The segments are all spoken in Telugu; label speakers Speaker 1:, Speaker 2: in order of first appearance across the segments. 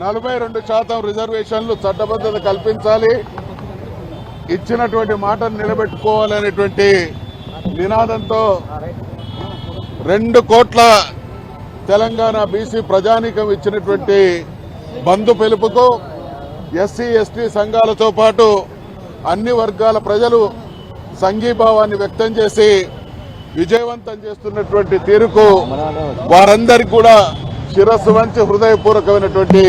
Speaker 1: 42% రిజర్వేషన్లు చట్టబద్ధత కల్పించాలి, ఇచ్చినటువంటి మాటను నిలబెట్టుకోవాలనేటువంటి నినాదంతో 2 కోట్ల తెలంగాణ బీసీ ప్రజానీకం ఇచ్చినటువంటి బంధు పిలుపుకు ఎస్సీ ఎస్టీ సంఘాలతో పాటు అన్ని వర్గాల ప్రజలు సంఘీభావాన్ని వ్యక్తం చేసి విజయవంతం చేస్తున్నటువంటి తీరుకు వారందరికీ కూడా శిరస్సు వంచి హృదయపూర్వకమైనటువంటి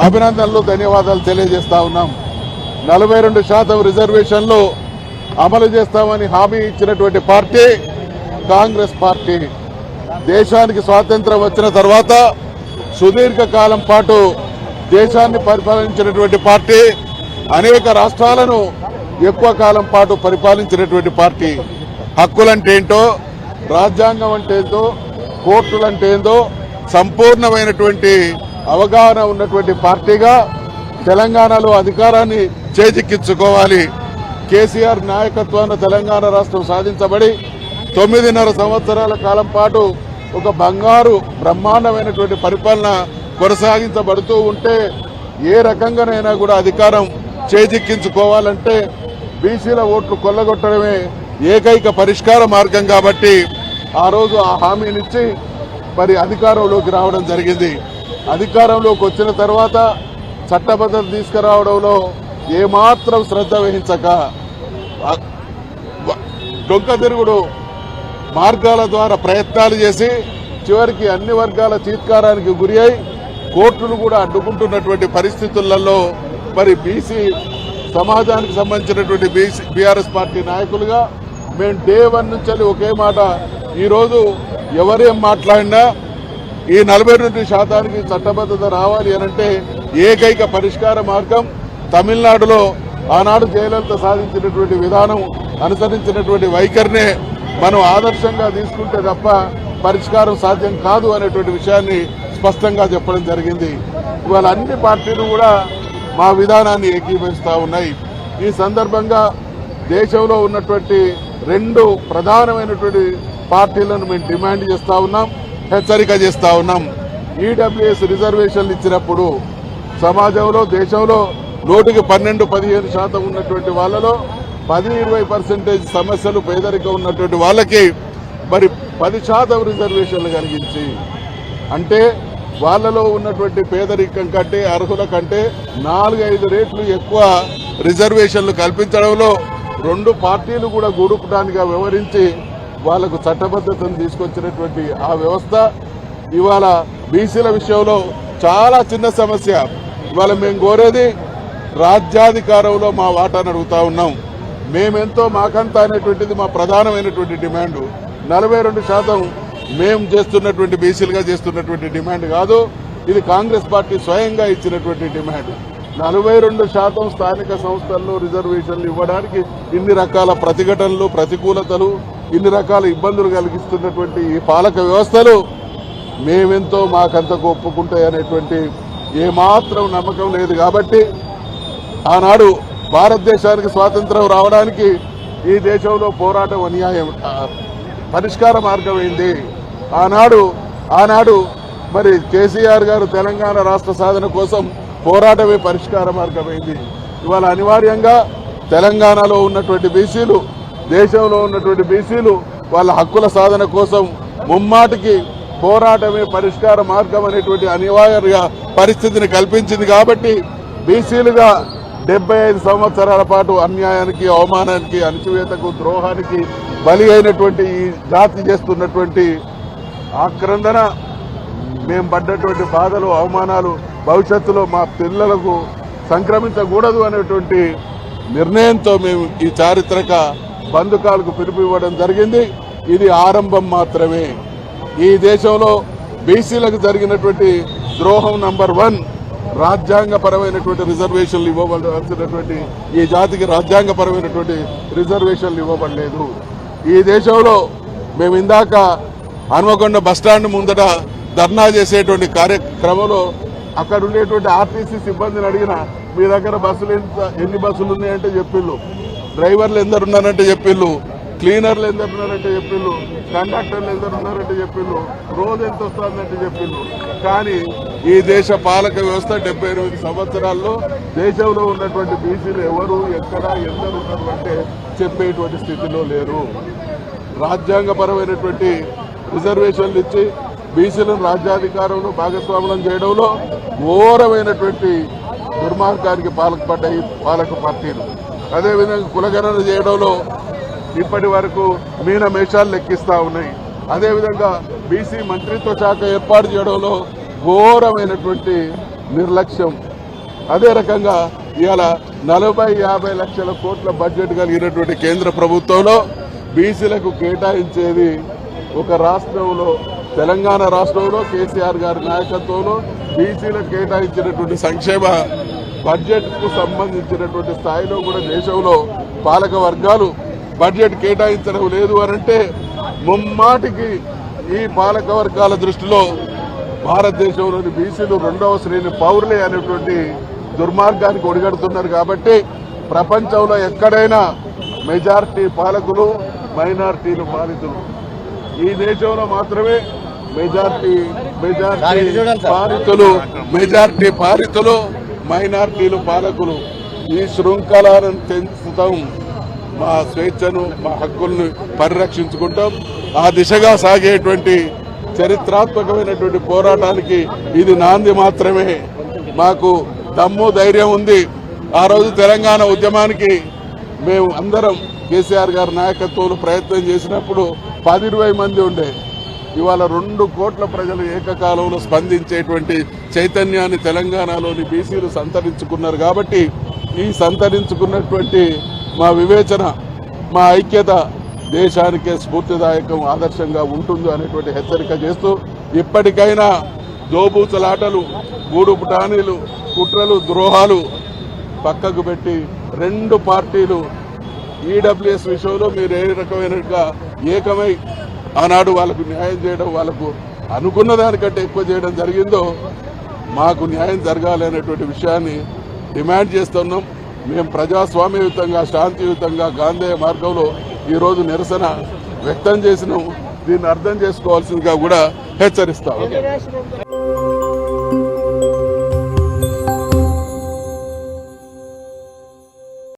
Speaker 1: అభినందనలు, ధన్యవాదాలు తెలియజేస్తా ఉన్నాం. 42% రిజర్వేషన్లు అమలు చేస్తామని హామీ ఇచ్చినటువంటి పార్టీ కాంగ్రెస్ పార్టీ. దేశానికి స్వాతంత్రం వచ్చిన తర్వాత సుదీర్ఘకాలం పాటు దేశాన్ని పరిపాలించినటువంటి పార్టీ, అనేక రాష్ట్రాలను ఎక్కువ కాలం పాటు పరిపాలించినటువంటి పార్టీ. హక్కులంటే ఏంటో, రాజ్యాంగం అంటే ఏంటో, కోర్టులంటే ఏందో సంపూర్ణమైనటువంటి అవగాహన ఉన్నటువంటి పార్టీగా తెలంగాణలో అధికారాన్ని చేజిక్కించుకోవాలి. కేసీఆర్ నాయకత్వాన తెలంగాణ రాష్ట్రం సాధించబడి 9.5 సంవత్సరాల కాలం పాటు ఒక బంగారు బ్రహ్మాండమైనటువంటి పరిపాలన కొనసాగించబడుతూ ఉంటే ఏ రకంగానైనా కూడా అధికారం చేజిక్కించుకోవాలంటే బీసీల ఓట్లు కొల్లగొట్టడమే ఏకైక పరిష్కార మార్గం. కాబట్టి ఆ రోజు ఆ హామీనిచ్చి మరి అధికారంలోకి రావడం జరిగింది. అధికారంలోకి వచ్చిన తర్వాత చట్టబద్ధత తీసుకురావడంలో ఏమాత్రం శ్రద్ధ వహించక డొంక తిరుగుడు మార్గాల ద్వారా ప్రయత్నాలు చేసి చివరికి అన్ని వర్గాల చీత్కారానికి గురి అయి కోర్టులు కూడా అడ్డుకుంటున్నటువంటి పరిస్థితులలో మరి బీసీ సమాజానికి సంబంధించినటువంటి బీఆర్ఎస్ పార్టీ నాయకులుగా మేము డే 1 నుంచి ఒకే మాట, ఈరోజు ఎవరేం మాట్లాడినా ఈ 42% చట్టబద్ధత రావాలి అనంటే ఏకైక పరిష్కార మార్గం తమిళనాడులో ఆనాడు జయలలిత సాధించినటువంటి విధానం, అనుసరించినటువంటి వైఖరినే మనం ఆదర్శంగా తీసుకుంటే తప్ప పరిష్కారం సాధ్యం కాదు అనేటువంటి విషయాన్ని స్పష్టంగా చెప్పడం జరిగింది. ఇవాళ అన్ని పార్టీలు కూడా మా విధానాన్ని ఏకీభవిస్తూ ఉన్నాయి. ఈ సందర్భంగా దేశంలో ఉన్నటువంటి 2 ప్రధానమైనటువంటి పార్టీలను మేము డిమాండ్ చేస్తా ఉన్నాం, హెచ్చరిక చేస్తా ఉన్నాం. ఈడబ్ల్యూఎస్ రిజర్వేషన్లు ఇచ్చినప్పుడు సమాజంలో దేశంలో 12-15% ఉన్నటువంటి వాళ్ళలో 10-20% సమస్యలు పేదరికం ఉన్నటువంటి వాళ్ళకి మరి 10% రిజర్వేషన్లు కలిగించి, అంటే వాళ్ళలో ఉన్నటువంటి పేదరికం కంటే అర్హుల కంటే 4-5 రెట్లు ఎక్కువ రిజర్వేషన్లు కల్పించడంలో 2 పార్టీలు కూడా గూడుపుటానిగా వ్యవహరించి వాళ్లకు చట్టబద్ధతను తీసుకొచ్చినటువంటి ఆ వ్యవస్థ ఇవాళ బీసీల విషయంలో చాలా చిన్న సమస్య. ఇవాళ మేము కోరేది రాజ్యాధికారంలో మా వాటాను అడుగుతా ఉన్నాం. మేమెంతో మాకంతా అనేటువంటిది మా ప్రధానమైనటువంటి డిమాండ్. 42% మేము చేస్తున్నటువంటి బీసీలుగా చేస్తున్నటువంటి డిమాండ్ కాదు, ఇది కాంగ్రెస్ పార్టీ స్వయంగా ఇచ్చినటువంటి డిమాండ్. 42% స్థానిక సంస్థల్లో రిజర్వేషన్లు ఇవ్వడానికి ఇన్ని రకాల ప్రతిఘటనలు, ప్రతికూలతలు, ఇన్ని రకాల ఇబ్బందులు కలిగిస్తున్నటువంటి ఈ పాలక వ్యవస్థలు మేమెంతో మాకంతకు ఒప్పుకుంటాయనేటువంటి ఏమాత్రం నమ్మకం లేదు. కాబట్టి ఆనాడు భారతదేశానికి స్వాతంత్రం రావడానికి ఈ దేశంలో పోరాటం అన్యాయం పరిష్కార మార్గం అయింది. ఆనాడు మరి కేసీఆర్ గారు తెలంగాణ రాష్ట్ర సాధన కోసం పోరాటమే పరిష్కార మార్గమైంది. ఇవాళ అనివార్యంగా తెలంగాణలో ఉన్నటువంటి బీసీలు, దేశంలో ఉన్నటువంటి బీసీలు వాళ్ళ హక్కుల సాధన కోసం ముమ్మాటికి పోరాటమే పరిష్కార మార్గం అనేటువంటి అనివార్య పరిస్థితిని కల్పించింది. కాబట్టి బీసీలుగా 75 సంవత్సరాల పాటు అన్యాయానికి, అవమానానికి, అణచివేతకు, ద్రోహానికి బలి అయినటువంటి ఈ జాతి చేస్తున్నటువంటి ఆక్రందన, మేము పడ్డటువంటి బాధలు, అవమానాలు భవిష్యత్తులో మా పిల్లలకు సంక్రమించకూడదు అనేటువంటి నిర్ణయంతో మేము ఈ చారిత్రక బంధుకాలకు పిలుపు ఇవ్వడం జరిగింది. ఇది ఆరంభం మాత్రమే. ఈ దేశంలో బీసీలకు జరిగినటువంటి ద్రోహం నంబర్ 1 రాజ్యాంగపరమైనటువంటి రిజర్వేషన్లు ఇవ్వబడాల్సినటువంటి ఈ జాతికి రాజ్యాంగపరమైనటువంటి రిజర్వేషన్లు ఇవ్వబడలేదు. ఈ దేశంలో మేము ఇందాక హన్మకొండ బస్టాండ్ ముందట ధర్నా చేసేటువంటి కార్యక్రమంలో అక్కడ ఉండేటువంటి ఆర్టీసీ సిబ్బందిని అడిగిన, మీ దగ్గర బస్సులు ఎన్ని బస్సులు ఉన్నాయంటే చెప్పిళ్ళు, డ్రైవర్లు ఎందరున్నారంటే చెప్పిళ్ళు, క్లీనర్లు ఎందరున్నారంటే చెప్పిండ్రు, కండక్టర్లు ఎందరున్నారంటే చెప్పిండ్రు, రోజు ఎంత వస్తుందంటే చెప్పిండ్రు. కానీ ఈ దేశ పాలక వ్యవస్థ 78 సంవత్సరాల్లో దేశంలో ఉన్నటువంటి బీసీలు ఎవరు ఎక్కడ ఎందరు ఉన్నారు అంటే చెప్పేటువంటి స్థితిలో లేరు. రాజ్యాంగపరమైనటువంటి రిజర్వేషన్లు ఇచ్చి బీసీలను రాజ్యాధికారంలో భాగస్వామ్యం చేయడంలో ఘోరమైనటువంటి దుర్మార్గానికి పాల్పడ్డాయి పాలక పార్టీలు. అదేవిధంగా కులగణన చేయడంలో ఇప్పటి వరకు మీనమేషాలు లెక్కిస్తా ఉన్నాయి. అదేవిధంగా బీసీ మంత్రిత్వ శాఖ ఏర్పాటు చేయడంలో ఘోరమైనటువంటి నిర్లక్ష్యం. అదే రకంగా ఇవాళ 40-50 లక్షల కోట్ల బడ్జెట్ కలిగినటువంటి కేంద్ర ప్రభుత్వంలో బీసీలకు కేటాయించేది ఒక రాష్ట్రంలో, తెలంగాణ రాష్ట్రంలో కేసీఆర్ గారి నాయకత్వంలో బీసీలకు కేటాయించినటువంటి సంక్షేమ బడ్జెట్ కు సంబంధించినటువంటి స్థాయిలో కూడా దేశంలో పాలక వర్గాలు బడ్జెట్ కేటాయించడం లేదు అనంటే ముమ్మాటికి ఈ పాలక వర్గాల దృష్టిలో భారతదేశంలోని బీసీలు 2వ శ్రేణి పౌరులే అనేటువంటి దుర్మార్గానికి ఒడిగడుతున్నారు. కాబట్టి ప్రపంచంలో ఎక్కడైనా మెజారిటీ పాలకులు మైనారిటీలు పాలితులు, ఈ దేశంలో మాత్రమే మెజారిటీ పాలితులు మైనారిటీలు పాలకులు. ఈ శృంఖలను తెంచుతాం, మా స్వేచ్ఛను మా హక్కులను పరిరక్షించుకుంటాం. ఆ దిశగా సాగేటువంటి చరిత్రాత్మకమైనటువంటి పోరాటానికి ఇది నాంది మాత్రమే. మాకు దమ్ము ధైర్యం ఉంది. ఆ రోజు తెలంగాణ ఉద్యమానికి మేము అందరం కేసీఆర్ గారి నాయకత్వంలో ప్రయత్నం చేసినప్పుడు 10-20 మంది ఉండే. ఇవాళ 2 కోట్ల ప్రజలు ఏకకాలంలో స్పందించేటువంటి చైతన్యాన్ని తెలంగాణలోని బీసీలు సంతరించుకున్నారు. కాబట్టి ఈ సంతరించుకున్నటువంటి మా వివేచన, మా ఐక్యత దేశానికే స్ఫూర్తిదాయకం, ఆదర్శంగా ఉంటుంది అనేటువంటి హెచ్చరిక చేస్తూ ఇప్పటికైనా దోబూచలాటలు, గూడుపుటానీలు, కుట్రలు, ద్రోహాలు పక్కకు పెట్టి 2 పార్టీలు ఈడబ్ల్యూఎస్ విషయంలో మీరు ఏ రకమైనగా ఏకమై ఆనాడు వాళ్ళకు న్యాయం చేయడం, వాళ్ళకు అనుకున్న దానికంటే ఎక్కువ చేయడం జరిగిందో మాకు న్యాయం జరగాలి అనేటువంటి విషయాన్ని డిమాండ్ చేస్తున్నాం. మేము ప్రజాస్వామ్యయుతంగా శాంతియుతంగా గాంధేయ మార్గంలో ఈరోజు నిరసన వ్యక్తం చేసినాం. దీన్ని అర్థం చేసుకోవాల్సిందిగా కూడా హెచ్చరిస్తాం.